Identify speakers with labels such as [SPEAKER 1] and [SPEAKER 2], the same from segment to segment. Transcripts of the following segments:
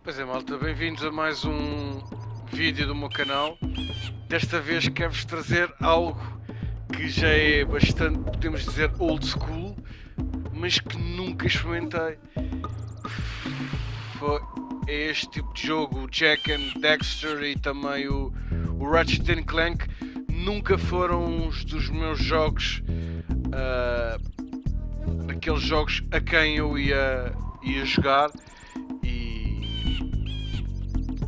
[SPEAKER 1] Pois é, malta, bem-vindos a mais um vídeo do meu canal. Desta vez quero-vos trazer algo que já é bastante, podemos dizer, old school, mas que nunca experimentei. É este tipo de jogo, o Jak and Daxter e também o Ratchet and Clank. Nunca foram os dos meus jogos, aqueles jogos a quem eu ia jogar.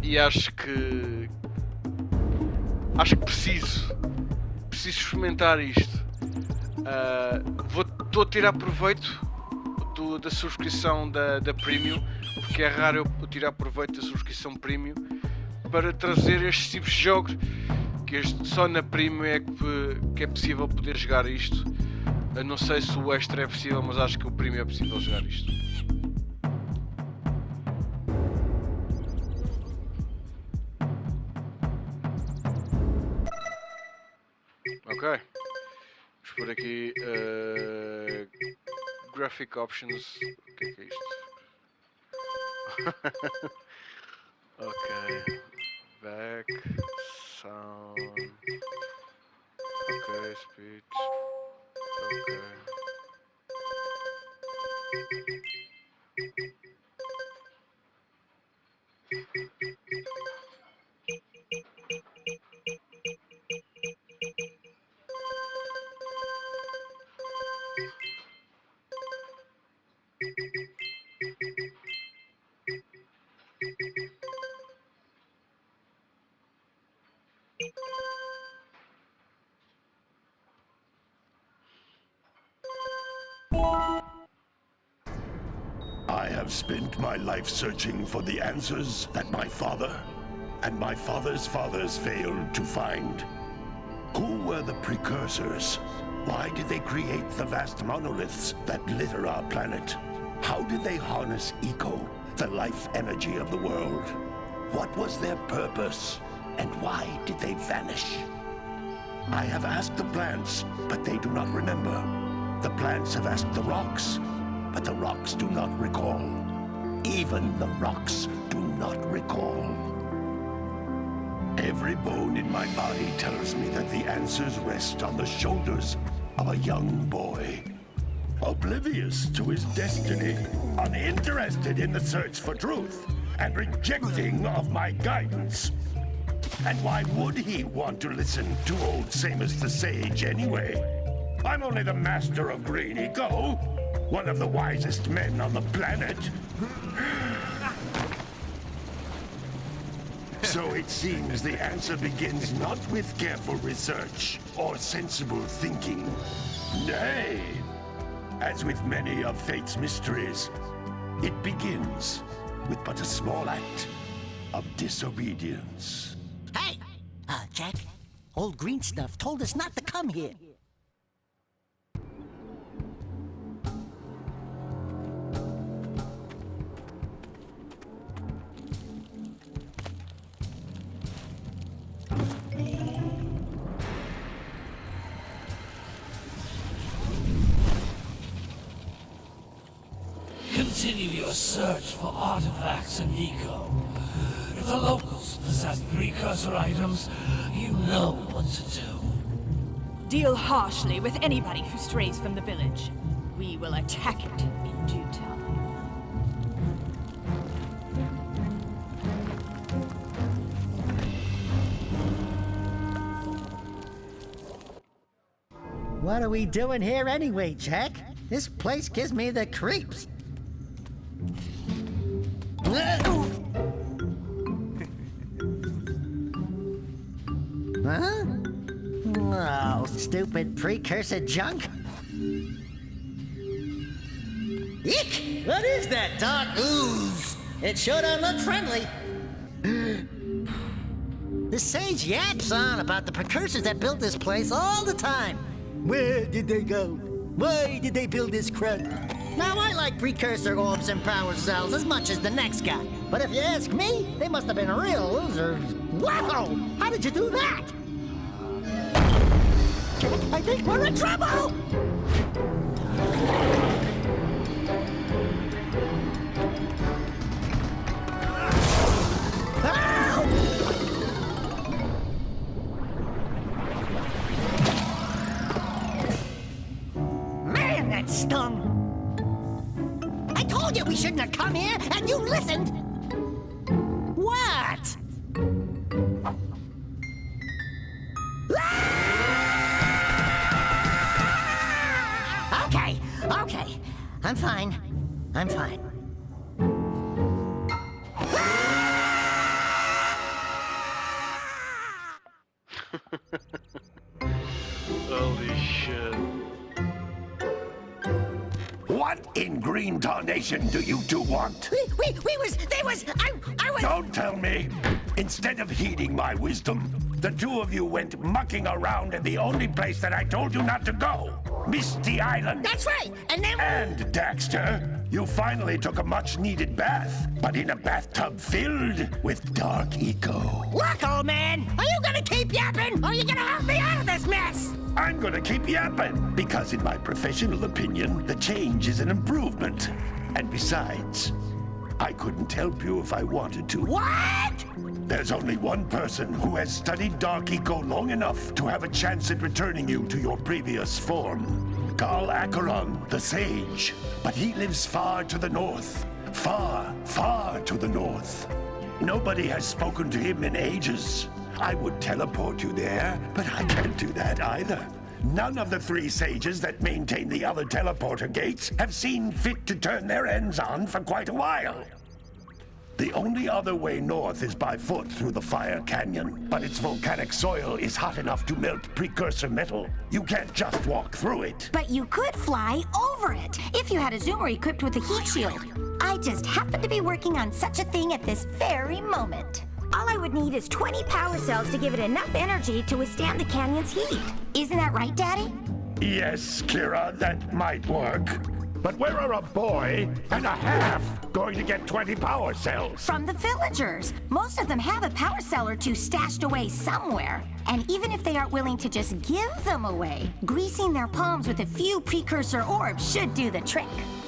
[SPEAKER 1] E acho que preciso experimentar isto. Estou a tirar proveito da subscrição da Premium, porque é raro eu tirar proveito da subscrição Premium para trazer estes tipos de jogos, que só na Premium que é possível poder jogar isto. Eu não sei se o Extra é possível, mas acho que o Premium é possível jogar isto. Ok, vamos por aqui Graphic Options. O que é isto? Ok, back, sound, ok, speech, ok.
[SPEAKER 2] I have spent my life searching for the answers that my father and my father's fathers failed to find. Who were the precursors? Why did they create the vast monoliths that litter our planet? How did they harness eco, the life energy of the world? What was their purpose? And why did they vanish? I have asked the plants, but they do not remember. The plants have asked the rocks, but the rocks do not recall. Even the rocks do not recall. Every bone in my body tells me that the answers rest on the shoulders of a young boy. Oblivious to his destiny, uninterested in the search for truth, and rejecting of my guidance. And why would he want to listen to old Samus the Sage anyway? I'm only the master of green eco, one of the wisest men on the planet. So it seems the answer begins not with careful research or sensible thinking. Nay, as with many of fate's mysteries, it begins with but a small act of disobedience.
[SPEAKER 3] Hey! Jak, old green stuff told us not to come here.
[SPEAKER 4] Continue your search for artifacts and eco. If the locals possess precursor items, you know what to do.
[SPEAKER 5] Deal harshly with anybody who strays from the village. We will attack it in due time.
[SPEAKER 3] What are we doing here anyway, Jak? This place gives me the creeps. Huh? Oh, stupid precursor junk. Eek! What is that dark ooze? It sure don't look friendly. The sage yaps on about the precursors that built this place all the time. Where did they go? Why did they build this crud? Now, I like precursor orbs and power cells as much as the next guy. But if you ask me, they must have been real losers. Wow! How did you do that? I think we're in trouble! you we shouldn't have come here, and you listened. What? Okay, okay. I'm fine. I'm fine.
[SPEAKER 1] Holy shit.
[SPEAKER 2] What in green tarnation do you two want?
[SPEAKER 3] I was...
[SPEAKER 2] Don't tell me. Instead of heeding my wisdom, the two of you went mucking around in the only place that I told you not to go. Misty Island.
[SPEAKER 3] That's right, and then...
[SPEAKER 2] And, Daxter, you finally took a much-needed bath, but in a bathtub filled with dark eco.
[SPEAKER 3] Look, old man, are you gonna keep yapping, or are you gonna help me out of this mess?
[SPEAKER 2] I'm gonna keep yapping, because in my professional opinion, the change is an improvement. And besides, I couldn't help you if I wanted to.
[SPEAKER 3] What?
[SPEAKER 2] There's only one person who has studied Dark Eco long enough to have a chance at returning you to your previous form. Carl Acheron, the Sage. But he lives far to the north. Far, far to the north. Nobody has spoken to him in ages. I would teleport you there, but I can't do that either. None of the three sages that maintain the other teleporter gates have seen fit to turn their ends on for quite a while. The only other way north is by foot through the Fire Canyon, but its volcanic soil is hot enough to melt precursor metal. You can't just walk through it.
[SPEAKER 6] But you could fly over it, if you had a zoomer equipped with a heat shield. I just happen to be working on such a thing at this very moment. All I would need is 20 power cells to give it enough energy to withstand the canyon's heat. Isn't that right, Daddy?
[SPEAKER 2] Yes, Kira, that might work. But where are a boy and a half going to get 20 power cells?
[SPEAKER 6] From the villagers. Most of them have a power cell or two stashed away somewhere. And even if they aren't willing to just give them away, greasing their palms with a few precursor orbs should do the trick.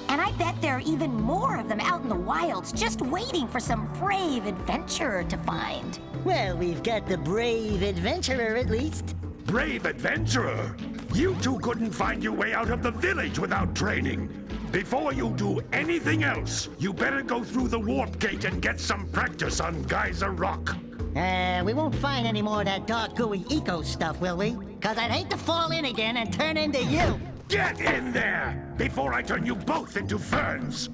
[SPEAKER 6] And I bet there are even more of them out in the wilds just waiting for some brave adventurer to find.
[SPEAKER 3] Well, we've got the brave adventurer at least.
[SPEAKER 2] Brave adventurer! You two couldn't find your way out of the village without training. Before you do anything else, you better go through the warp gate and get some practice on Geyser Rock.
[SPEAKER 3] We won't find any more of that dark gooey eco stuff, will we? Cause I'd hate to fall in again and turn into you.
[SPEAKER 2] Get in there before I turn you both into ferns.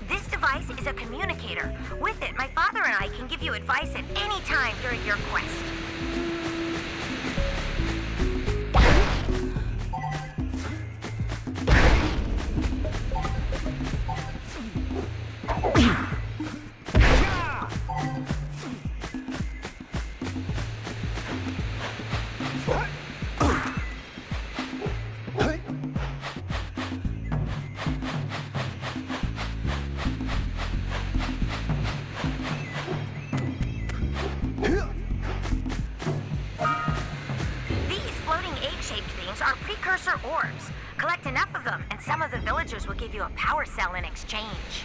[SPEAKER 6] This device is a communicator. With it, my father and I can give you advice at any time during your quest. Are precursor orbs. Collect enough of them, and some of the villagers will give you a power cell in exchange.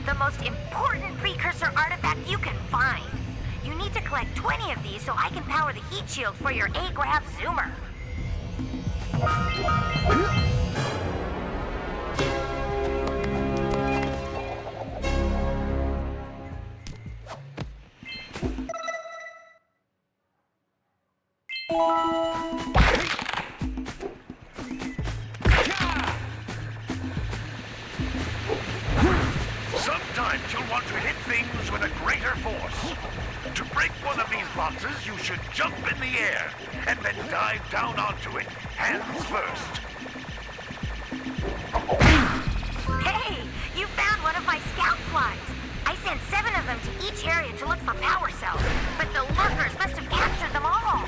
[SPEAKER 6] The most important precursor artifact you can find. You need to collect 20 of these so I can power the heat shield for your A-Grav zoomer.
[SPEAKER 2] crosses, you should jump in the air and then dive down onto it, hands first.
[SPEAKER 6] Hey, you found one of my scout flies. I sent 7 of them to each area to look for power cells, but the lurkers must have captured them all.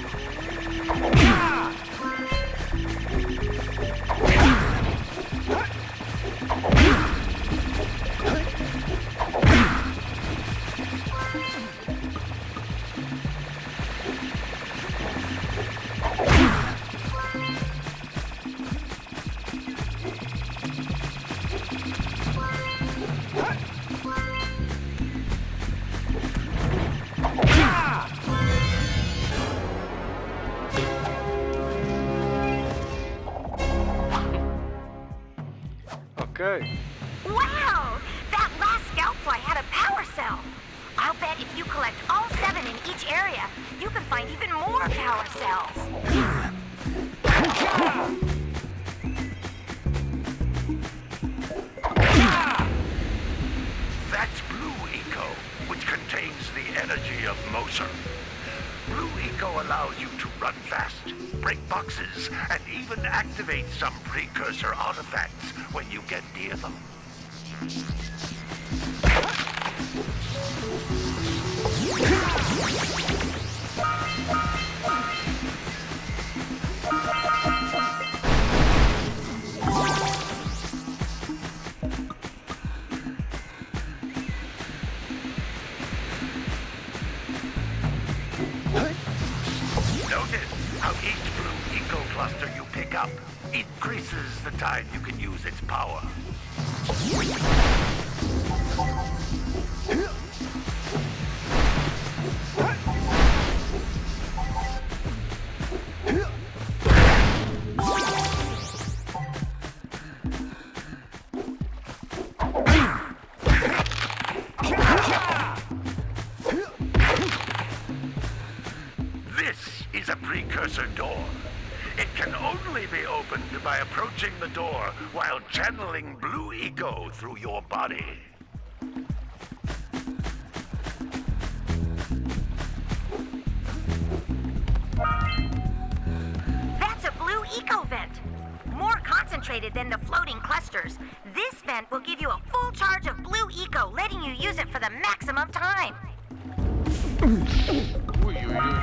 [SPEAKER 1] Okay.
[SPEAKER 6] Wow! That last scout fly had a power cell. I'll bet if you collect all 7 in each area, you can find even more power cells.
[SPEAKER 2] That's Blue Eco, which contains the energy of Moser. Blue Eco allows you to run fast, break boxes, and even activate some precursor artifacts when you get near them. Notice how each Blue Eco cluster you pick up increases the time you can use its power. This is a precursor door. It can only be opened by approaching the door while channeling Blue Eco through your body.
[SPEAKER 6] That's a Blue Eco vent. More concentrated than the floating clusters. This vent will give you a full charge of Blue Eco, letting you use it for the maximum time.
[SPEAKER 1] Ui, ui, ui.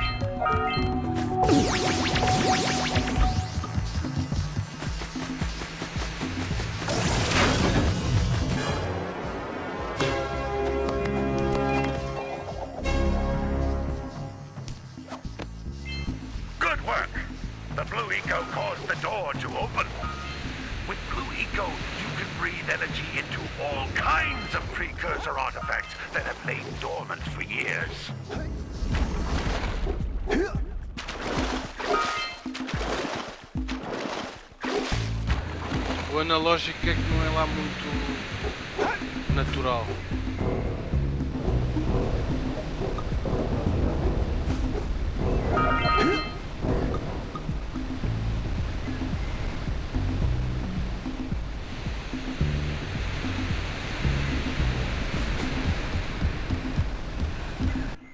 [SPEAKER 2] Good work! The Blue Eco caused the door to open. With Blue Eco, you can breathe energy into all kinds of precursor artifacts that have lain dormant for years.
[SPEAKER 1] O analógico é que não é lá muito natural.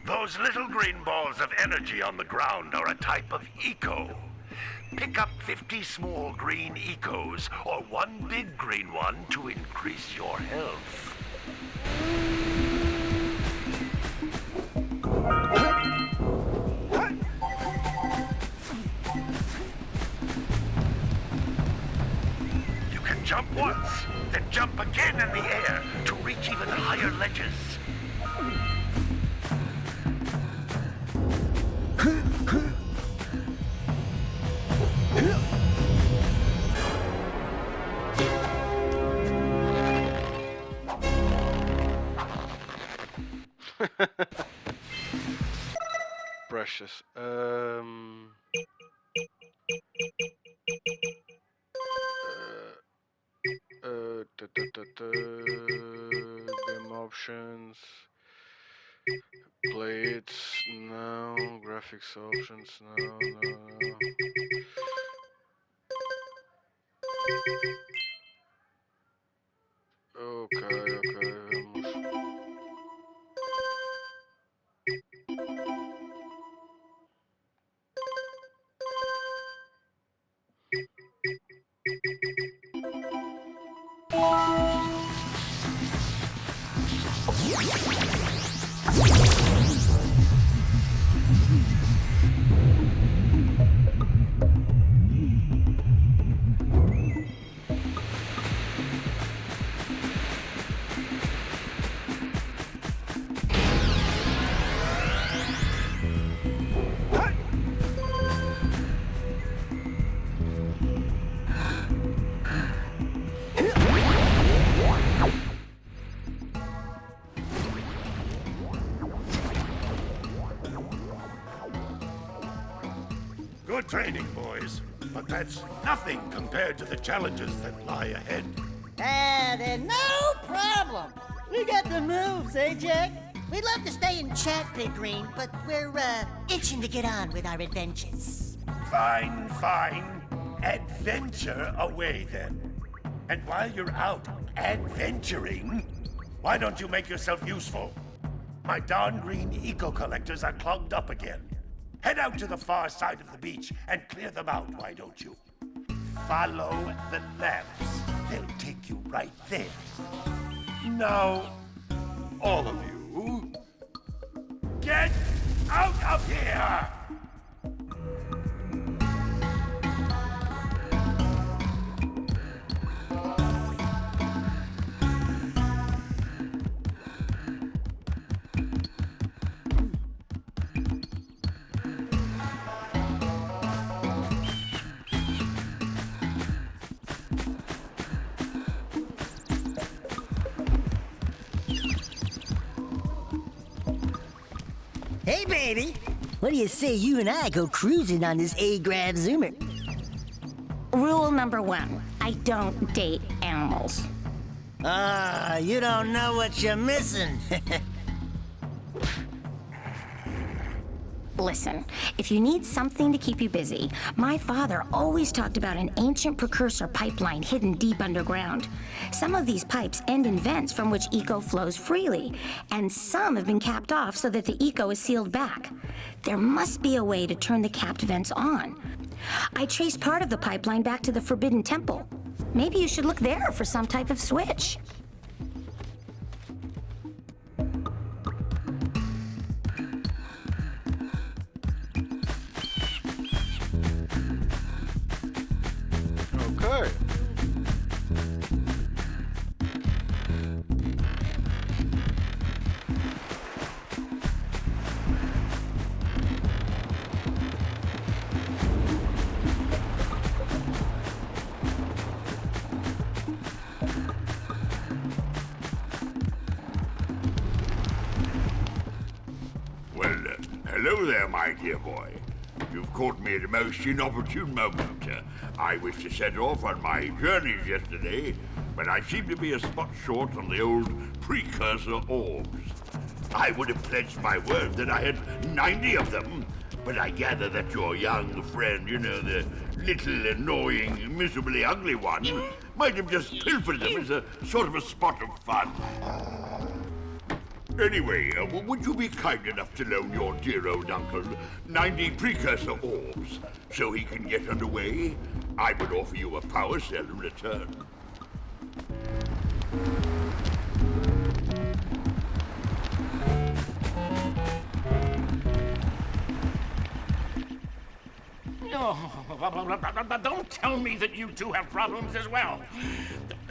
[SPEAKER 2] Those little green balls of energy on the ground are a type of eco. Pick up 50 small green ecos or one big green one to increase your health. You can jump once, then jump again in the air to reach even higher ledges.
[SPEAKER 1] Precious. Game options. Blades, no. Graphics options, no, no, no. Ok, vamos.
[SPEAKER 2] training, boys, but that's nothing compared to the challenges that lie ahead.
[SPEAKER 3] Then no problem. We got the moves, eh, Jack? We'd love to stay and chat, Big Green, but we're, itching to get on with our adventures.
[SPEAKER 2] Fine, fine. Adventure away, then. And while you're out adventuring, why don't you make yourself useful? My darn green eco-collectors are clogged up again. Head out to the far side of the beach and clear them out, why don't you? Follow the lamps. They'll take you right there. Now, all of you, get out of here!
[SPEAKER 3] Hey, baby. What do you say you and I go cruising on this A-Grav Zoomer?
[SPEAKER 6] Rule number 1, I don't date animals.
[SPEAKER 3] Ah, you don't know what you're missing.
[SPEAKER 6] Listen, if you need something to keep you busy, my father always talked about an ancient precursor pipeline hidden deep underground. Some of these pipes end in vents from which eco flows freely, and some have been capped off so that the eco is sealed back. There must be a way to turn the capped vents on. I traced part of the pipeline back to the Forbidden Temple. Maybe you should look there for some type of switch.
[SPEAKER 1] Okay.
[SPEAKER 7] Well, hello there, my dear boy. You've caught me at a most inopportune moment. I was to set off on my journeys yesterday, but I seem to be a spot short on the old precursor orbs. I would have pledged my word that I had 90 of them, but I gather that your young friend, you know, the little annoying, miserably ugly one, might have just pilfered them as a sort of a spot of fun. Anyway, would you be kind enough to loan your dear old uncle 90 precursor orbs so he can get underway? I would offer you a power cell in return.
[SPEAKER 8] Oh, don't tell me that you two have problems as well.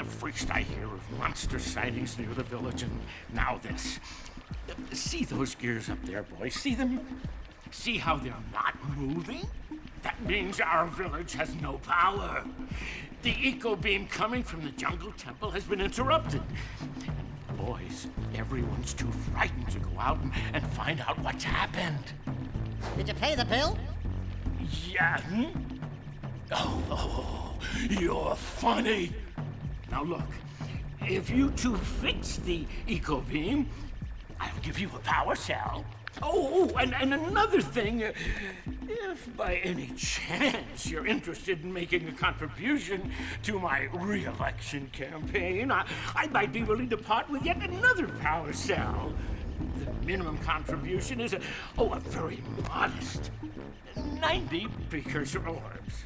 [SPEAKER 8] First I hear of monster sightings near the village, and now this. See those gears up there, boys? See them? See how they're not moving? That means our village has no power. The eco beam coming from the jungle temple has been interrupted. And boys, everyone's too frightened to go out and find out what's happened.
[SPEAKER 3] Did you pay the bill?
[SPEAKER 8] Yeah. Oh, you're funny. Now look, if you two fix the eco beam, I'll give you a power cell. Oh, and another thing, if by any chance you're interested in making a contribution to my re-election campaign, I might be willing to part with yet another power cell. The minimum contribution is a very modest 90 precursor orbs.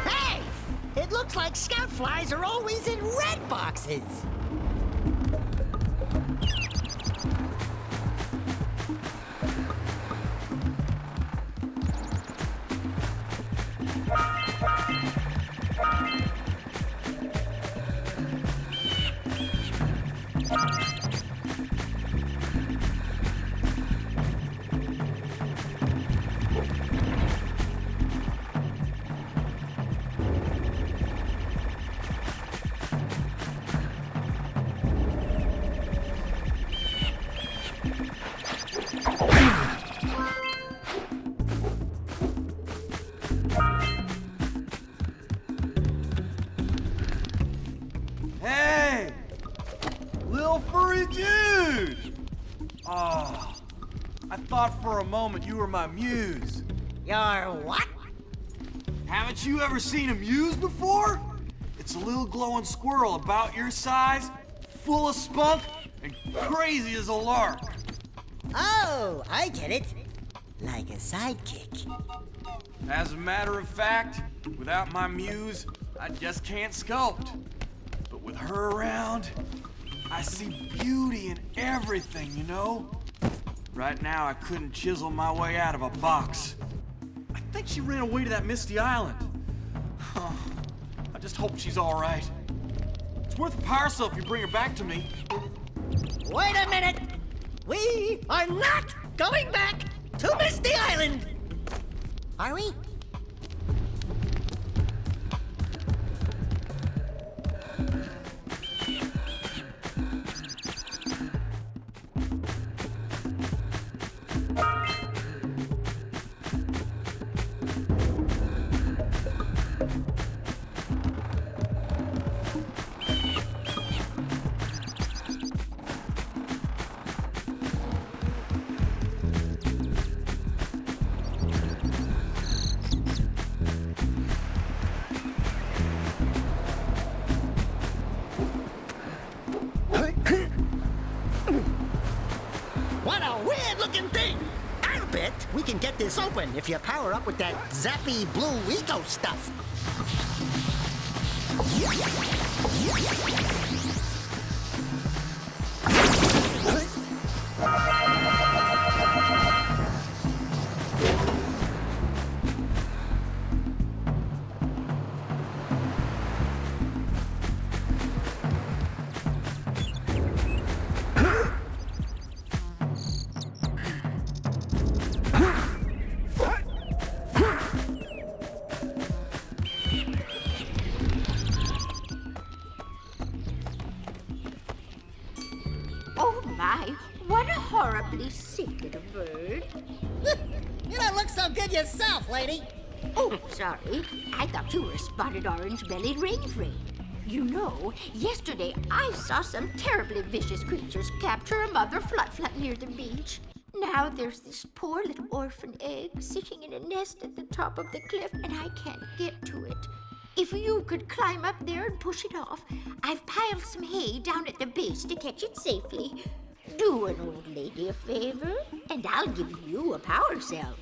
[SPEAKER 3] Hey! It looks like scout flies are always in red boxes.
[SPEAKER 9] Little furry dude! Oh, I thought for a moment you were my muse.
[SPEAKER 3] Your what?
[SPEAKER 9] Haven't you ever seen a muse before? It's a little glowing squirrel about your size, full of spunk, and crazy as a lark.
[SPEAKER 3] Oh, I get it. Like a sidekick.
[SPEAKER 9] As a matter of fact, without my muse, I just can't sculpt. But with her around, I see beauty in everything, you know? Right now, I couldn't chisel my way out of a box. I think she ran away to that misty island. I just hope she's all right. It's worth a parcel if you bring her back to me.
[SPEAKER 3] Wait a minute! We are not going back to Misty Island! Are we? What a weird-looking thing! I'll bet we can get this open if you power up with that zappy blue eco stuff.
[SPEAKER 10] Oh my, what a horribly sick little bird.
[SPEAKER 3] You don't look so good yourself, lady.
[SPEAKER 10] Oh, sorry. I thought you were a spotted orange-bellied rainfrey. You know, yesterday I saw some terribly vicious creatures capture a mother flut-flut near the beach. Now there's this poor little orphan egg sitting in a nest at the top of the cliff, and I can't get to it. If you could climb up there and push it off, I've piled some hay down at the base to catch it safely. Do an old lady a favor, and I'll give you a power cell.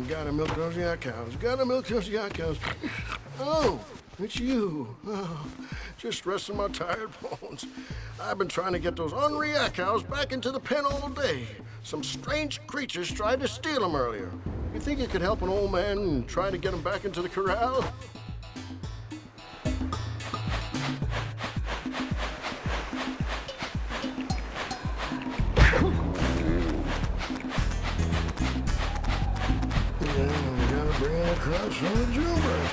[SPEAKER 11] Gotta milk those yak cows. Gotta milk those yak cows. Oh, it's you. Oh, just resting my tired bones. I've been trying to get those ornery yak cows back into the pen all day. Some strange creatures tried to steal them earlier. You think you could help an old man and try to get them back into the corral? Bring it across from the jailbreak.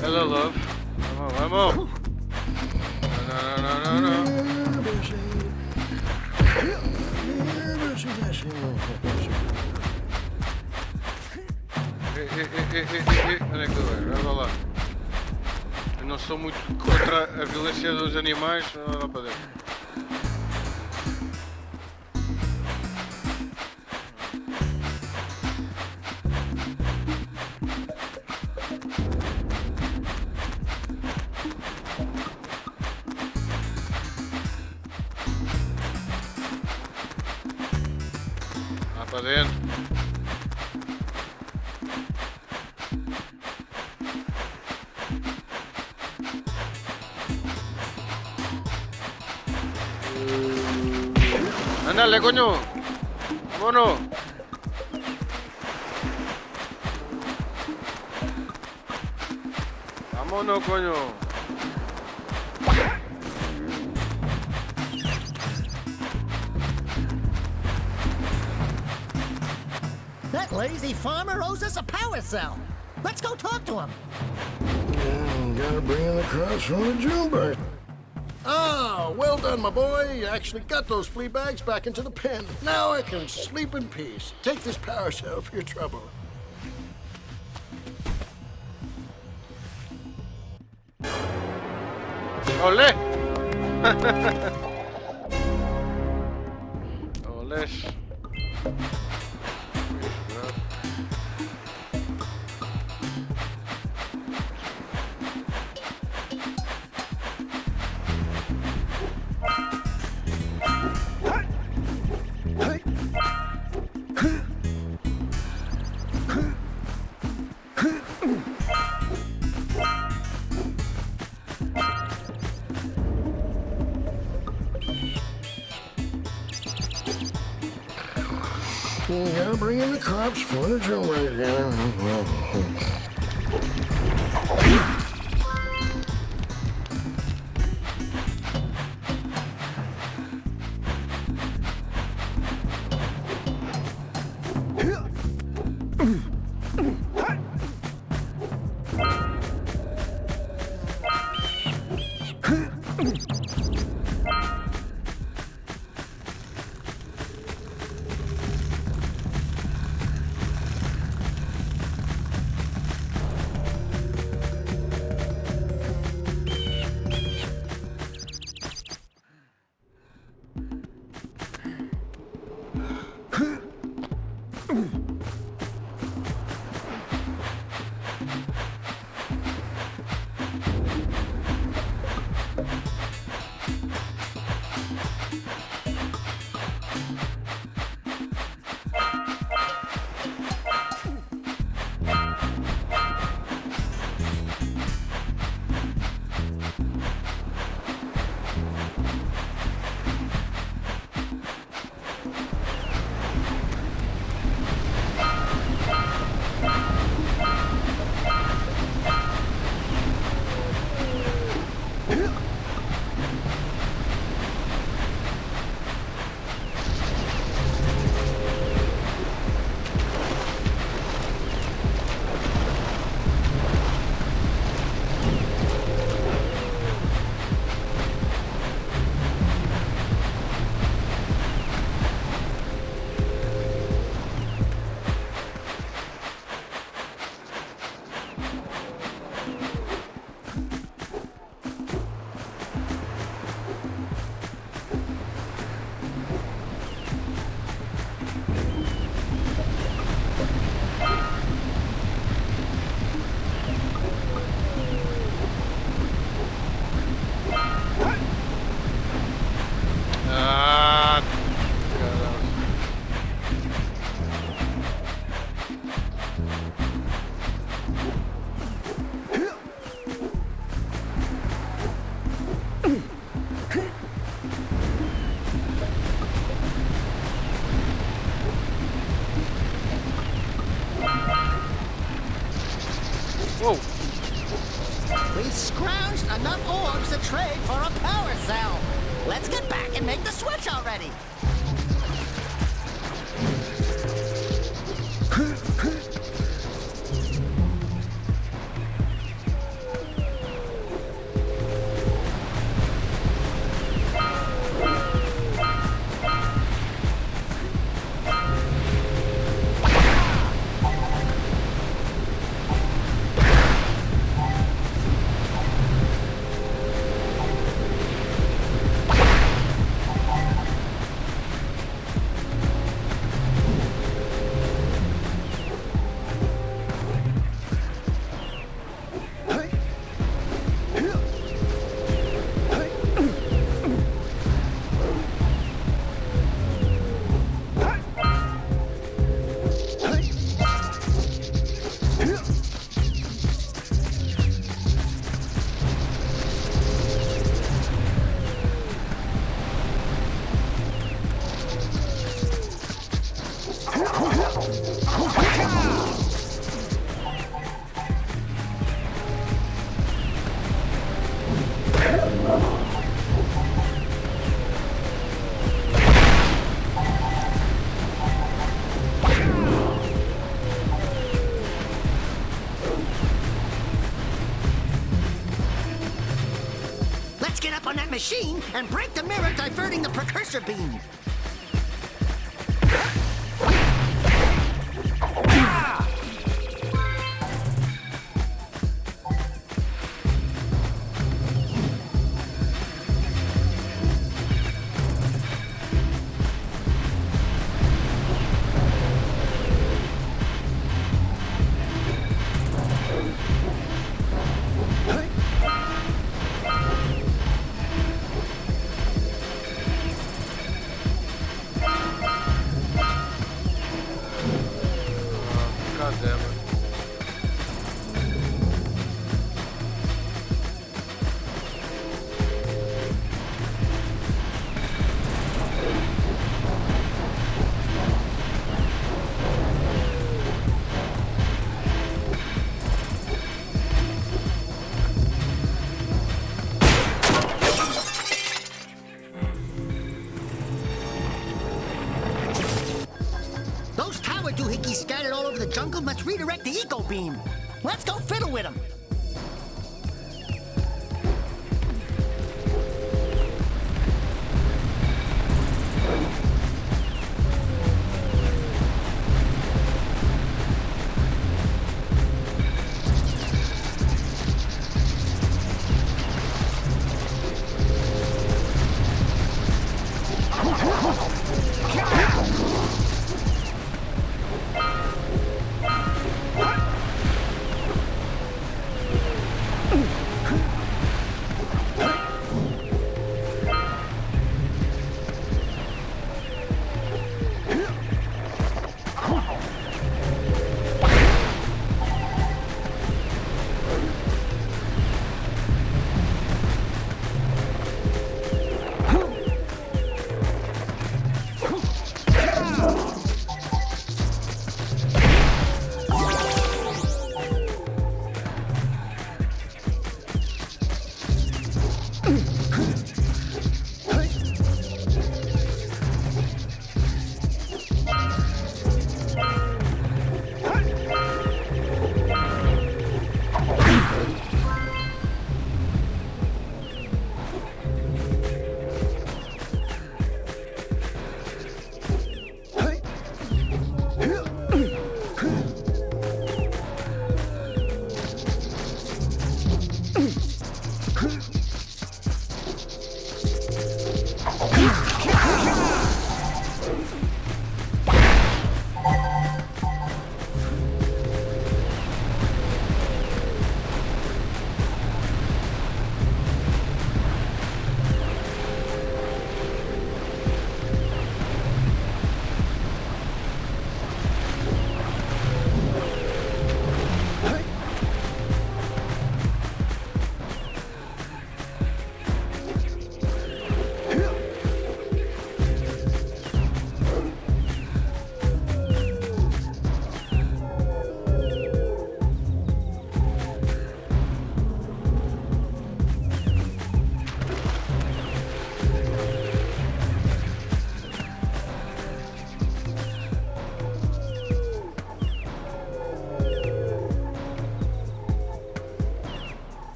[SPEAKER 1] Hello, love. I'm on. No. Onde é que tu vais? Vai lá. Eu não sou muito contra a violência dos animais, vai lá para dentro. Lá para dentro. Ándale, coño. Vámonos. Vámonos, coño.
[SPEAKER 3] That lazy farmer owes us a power cell. Let's go talk to him.
[SPEAKER 11] Gotta bring in the crops from the June bird. Ah, well done, my boy. You actually got those flea bags back into the pen. Now I can sleep in peace. Take this power cell for your trouble.
[SPEAKER 1] Ole. Oles.
[SPEAKER 11] You gotta bring in the crops for the June bird.
[SPEAKER 3] Whoa. We've scrounged enough orbs to trade for a power cell. Let's get back and make the switch already. Let's get up on that machine and break the mirror diverting the precursor beam.
[SPEAKER 1] God damn it.
[SPEAKER 3] Those tower doohickeys scattered all over the jungle must redirect the eco beam. Let's go fiddle with them.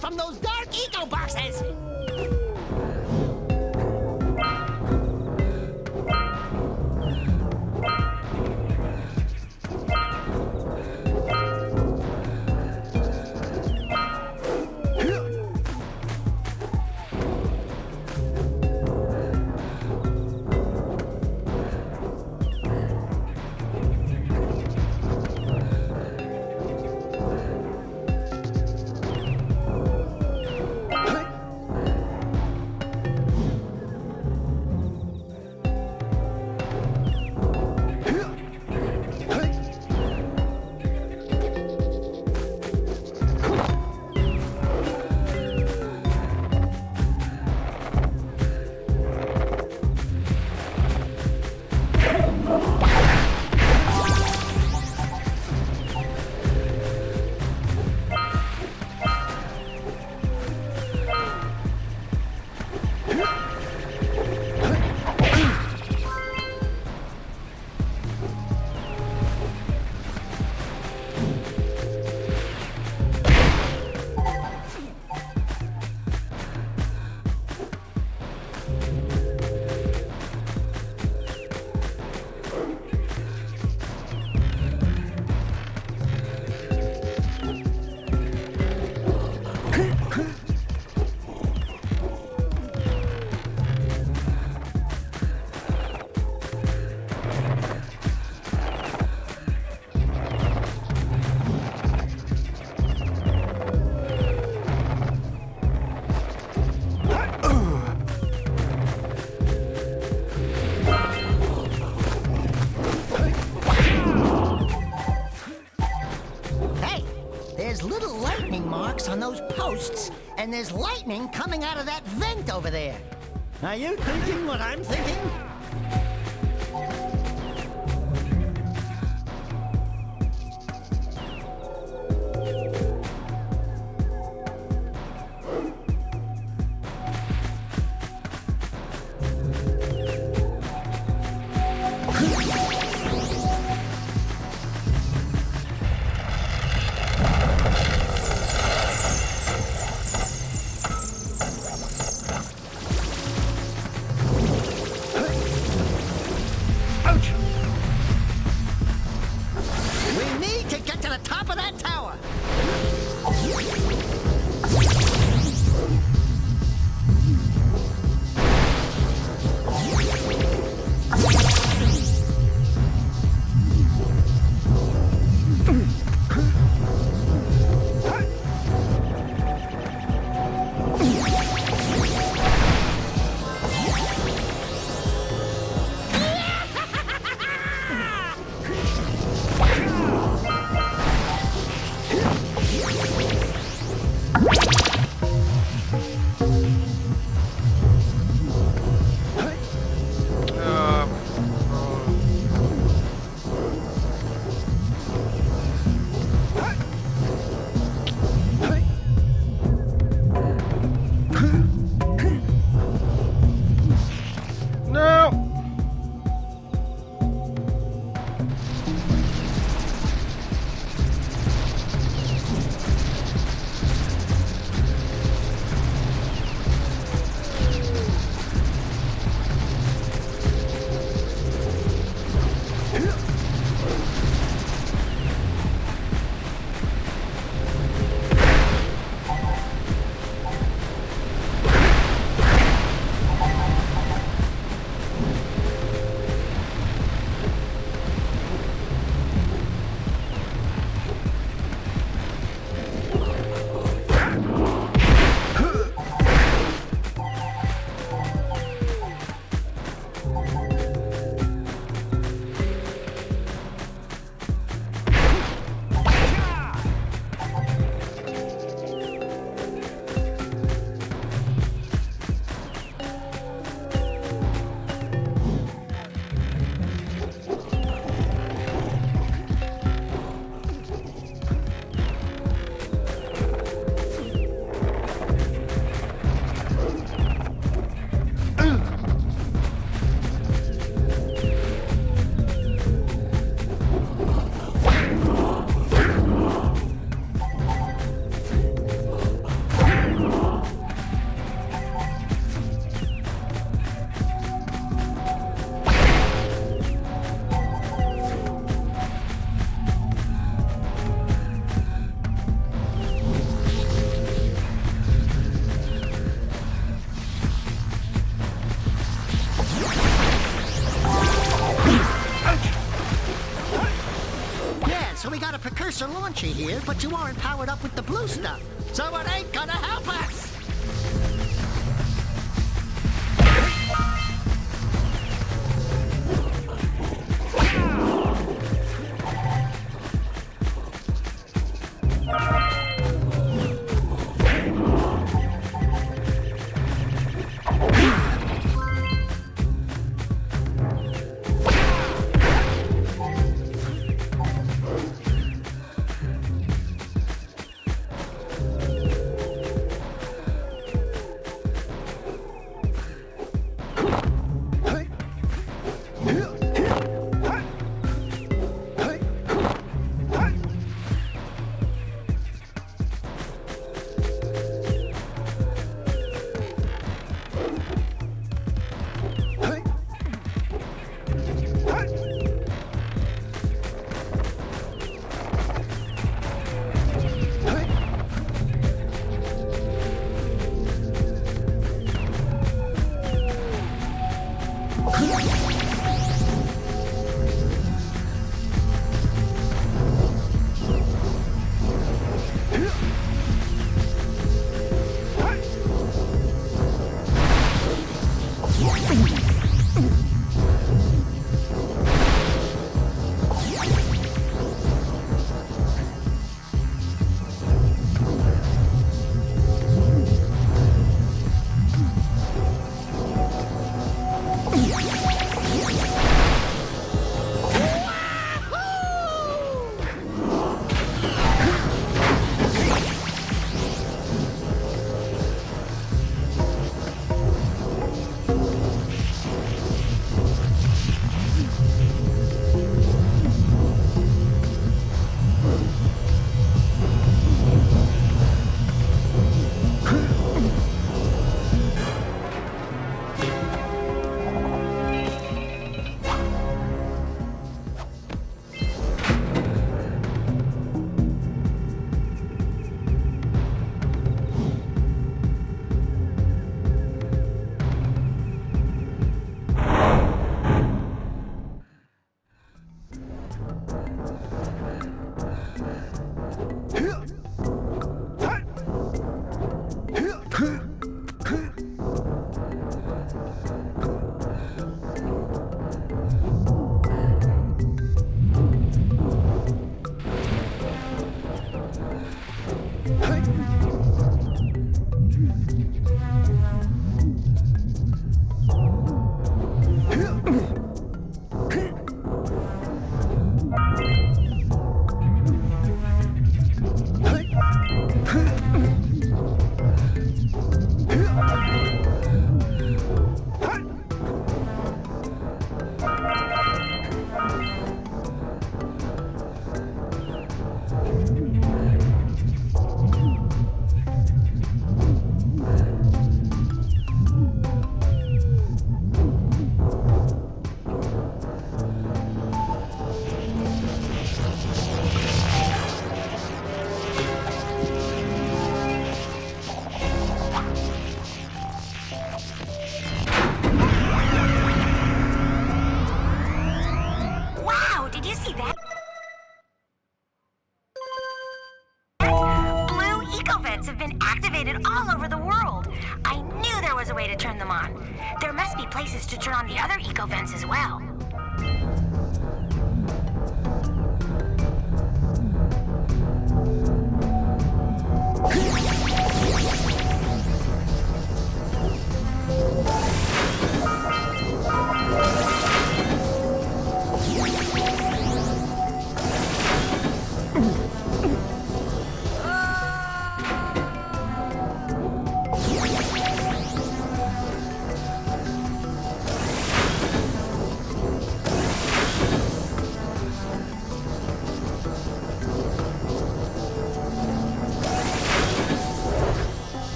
[SPEAKER 3] from those dark eco boxes! There's little lightning marks on those posts, and there's lightning coming out of that vent over there. Are you thinking what I'm thinking? energy here, but you aren't powered up with the blue stuff, so it ain't gonna help us!
[SPEAKER 6] Places to turn on the other eco vents as well.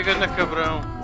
[SPEAKER 1] Ganda cabrão.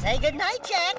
[SPEAKER 3] Say goodnight, Jak.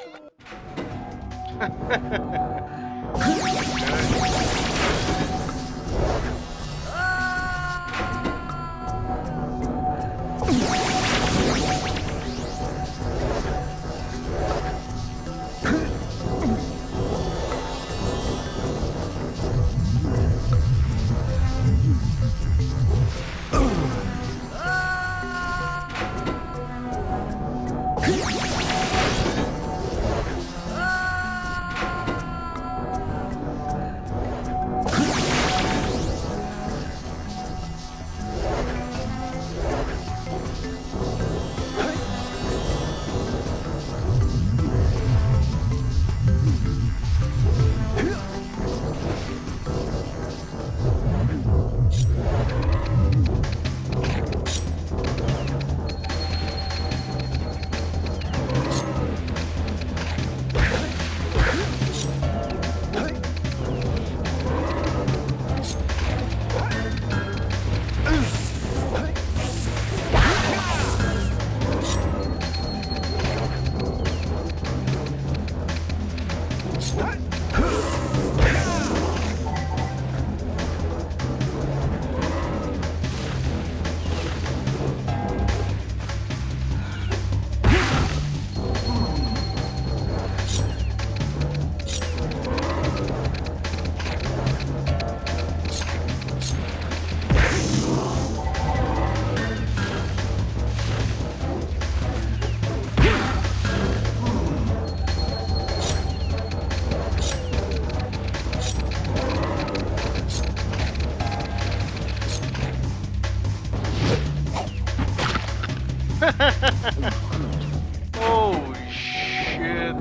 [SPEAKER 1] Oh shit.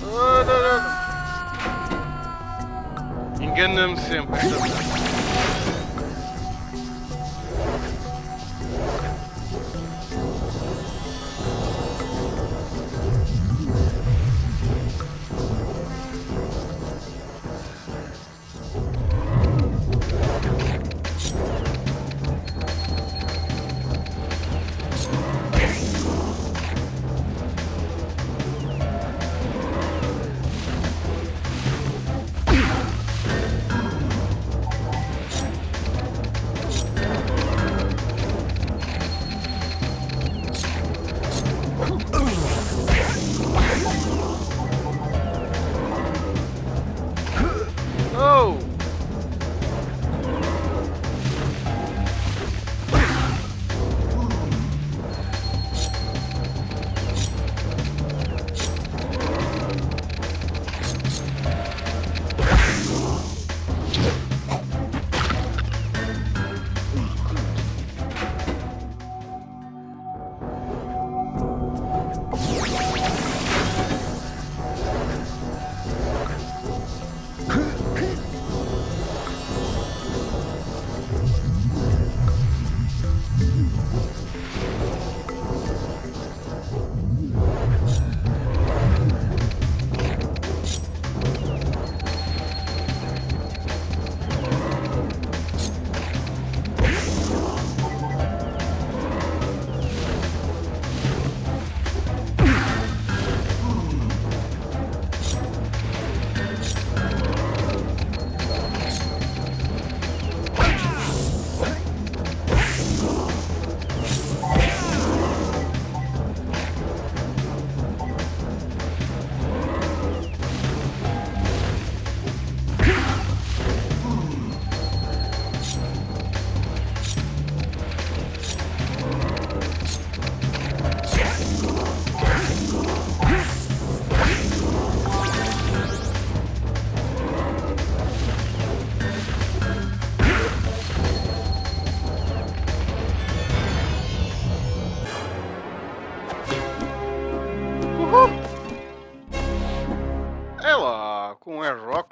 [SPEAKER 1] Oh, não. Engana-me sempre esta merda.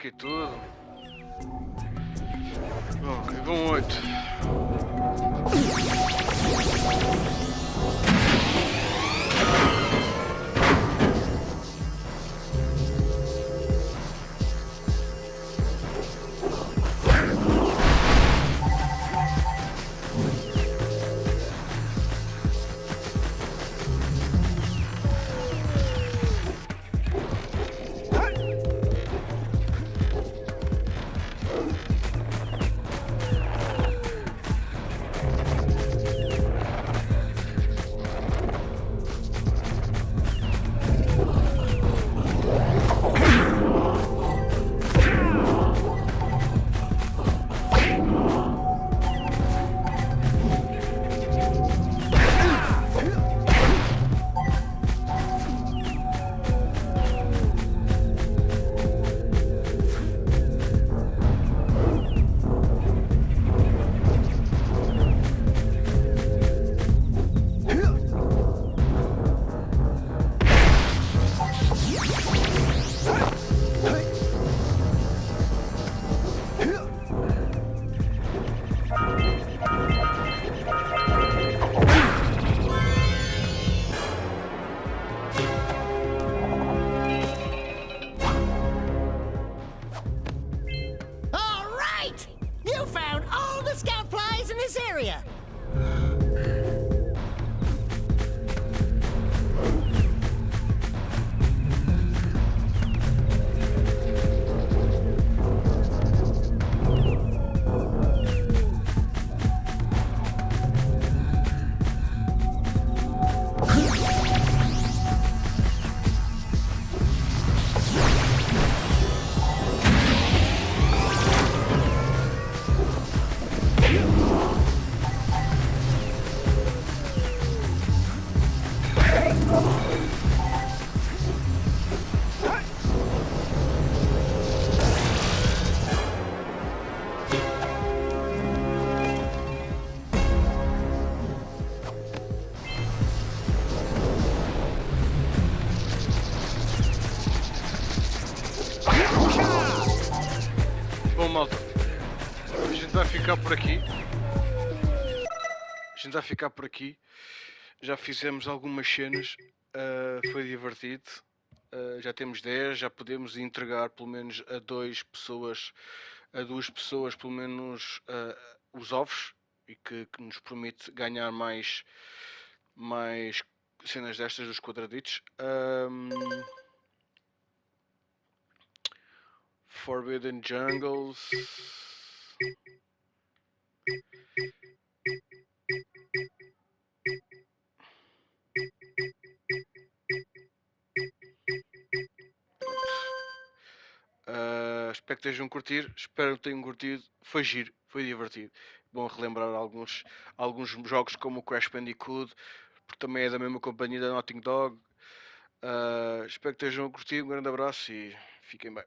[SPEAKER 1] e tudo. Bom, ok, vão 8.
[SPEAKER 3] All right! You found all the scout flies in this area.
[SPEAKER 1] Bom, malta, a gente vai ficar por aqui. Já fizemos algumas cenas, foi divertido. Já temos 10, já podemos entregar pelo menos a duas pessoas pelo menos os ovos, e que nos permite ganhar mais cenas destas dos quadraditos. Forbidden Jungles. Espero que estejam a curtir, espero que tenham curtido. Foi giro, foi divertido. Bom relembrar alguns jogos como o Crash Bandicoot, porque também é da mesma companhia da Naughty Dog. Espero que estejam a curtir. Um grande abraço e fiquem bem.